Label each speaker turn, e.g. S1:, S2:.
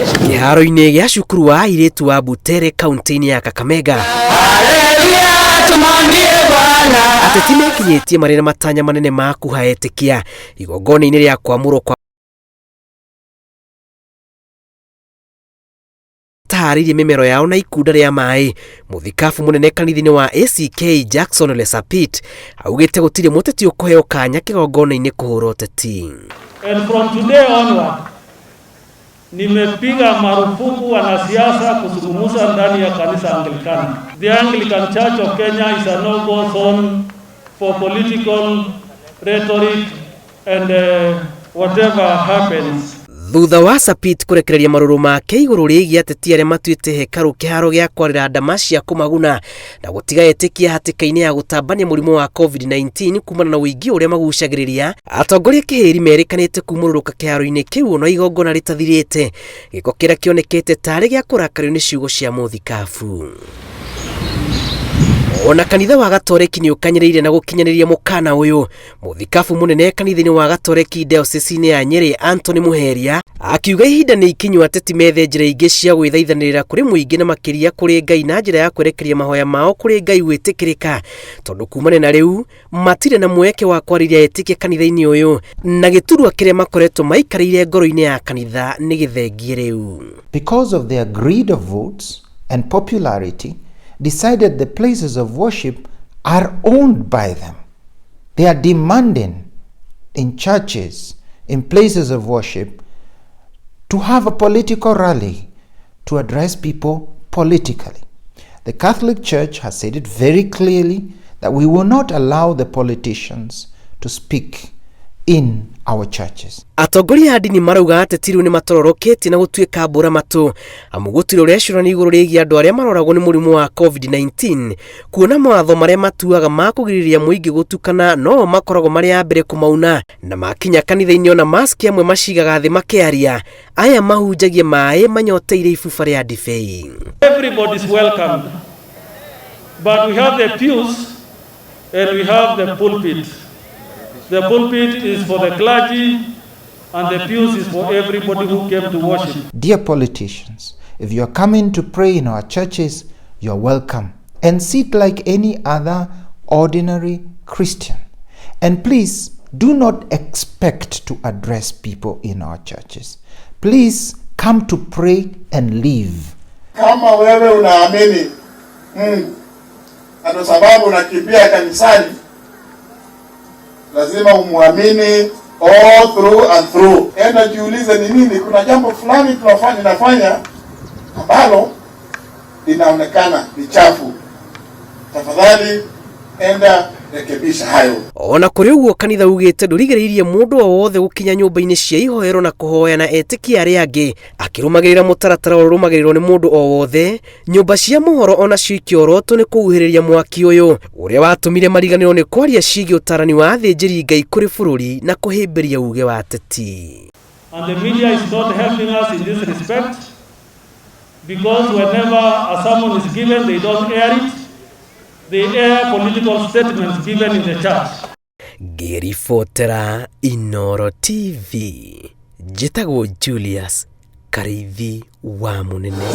S1: Kĩharo-inĩ gĩa cukuru wa airĩtu wa Butere kaunti-inĩ ya Kakamega, Ateti mekinyĩtie marĩ na matanya manene ma kũha etĩkia igongona-inĩ rĩa kwamũrwo kwa taharĩirie mĩmero yao na ikunda rĩa maĩ. Mūthikabu mũnene kanitha-inĩ wa ACK Jackson Ole Sapit augĩte gũtirĩ mũteti ũkũheo kanya kĩgongona-inĩ kũhũra ũteti.
S2: And from today onward, nimepiga marufuku wanasiasa kuzungumza ndani ya kanisa Anglikana. The Anglican Church of Kenya is a no-go zone for political rhetoric and whatever happens.
S1: Thutha wa Sapit kũrekereria marũrũ make igũrũ rĩgiĩ ateti arĩa matuĩte hekaru kĩharo gĩa kwarĩra ndama cia kũmaguna na gũtiga etĩkia hatĩka-inĩ ya gũtambania mũrimũ wa COVID-19 kumana na ũingĩ ũrĩa magucagĩrĩria, atongoria kĩhĩĩri merĩkanĩte kuumūrūrūka kĩharo-inĩ kĩu no igongona rĩtathirĩte, gĩko kĩrĩa kĩonekete tarĩ gĩa kũrakario nĩ ciugo cia Mūthikabu. Ona kanitha wa Gatoreki nĩ ũkanyereire na gũkinyanĩria mũkana ũyũ. Mūthikabu mũnene kanitha-inĩ wa Gatoreki diocese-inĩ ya Nyeri Anthony Muheria akiuga ihinda nĩ ikinyu ateti methe njĩra ingĩ cia gwĩthaithanĩrĩra kũrĩ mũingĩ na makĩria kũrĩ Ngai na njĩra ya kwerekeria mahoya mao kũrĩ Ngai gwĩtĩkĩrĩka, tondũ kumana na rĩu matirĩ na mweke wa kwarĩria etĩkia kanitha-inĩ ũyũ, na gĩturwa kĩrĩa makoretwo maikarĩire ngoro-inĩ ya kanitha nĩ gĩthengie rĩu.
S3: Because of their greed of votes and popularity, decided the places of worship are owned by them. They are demanding in churches, in places of worship, to have a political rally to address people politically. The Catholic Church has said it very clearly that we will not allow the politicians to speak in our churches.
S1: Atongoria a ndini marauga ateti rĩu nĩ matororoketie na gũtuĩka mbũra matũ, amu gũtirĩ ũrecũrania igũrũ rĩgiĩ andũ arĩa maroragwo nĩ mũrimũ wa COVID-19, kuona mawatho marĩa matuaga ma kũgirĩrĩria mũingĩ gũtukana no makoragwo marĩ a mbere kũmauna, na makinya kanitha-inĩ ona maski amwe macigaga thĩ makĩaria, aya mahunjagie maĩ manyoteire ibuba rĩa ndibei.
S2: Everybody is welcome, but we have the pews and we have the pulpit. The pulpit is for the clergy and the pews is for everybody who came to worship.
S3: Dear politicians, if you are coming to pray in our churches, you are welcome. And sit like any other ordinary Christian. And please do not expect to address people in our churches. Please come to pray and leave.
S4: Kama wewe unaamini na sababu unakimbia kanisani, lazima umwamini all through and through. Enda jiulize ni nini, kuna jambo fulani tunafanya ambalo linaonekana ni chafu. Tafadhali enda rekebisha hayo.
S1: Ona kũrĩ ũguo kanitha ugĩte ndũrigĩrĩirie mũndũ o wothe gũkinya nyũmba-inĩ cia ihoero na kũhoya na etĩkia arĩa angĩ, akĩrũmagĩrĩra mũtaratara ũrĩa ũrũmagĩrĩrwo nĩ mũndũ o wothe. Nyũmba cia mohoro ona cio ikĩorotwo nĩ kũhuhĩrĩria mwaki ũyũ ũrĩa watũmire mariganĩrwo nĩ kwaria ciĩgiĩ ũtarani wa athĩnjĩri Ngai kũrĩ bũrũri na kũhĩmbĩria uge wa ateti.
S2: And the media is not helping us in this respect, because whenever a sermon is given, they don't air it. They air political statements given in the church.
S1: Ngĩribotera Inooro TV, njĩtagwo Julius Karithi wa Mũnene.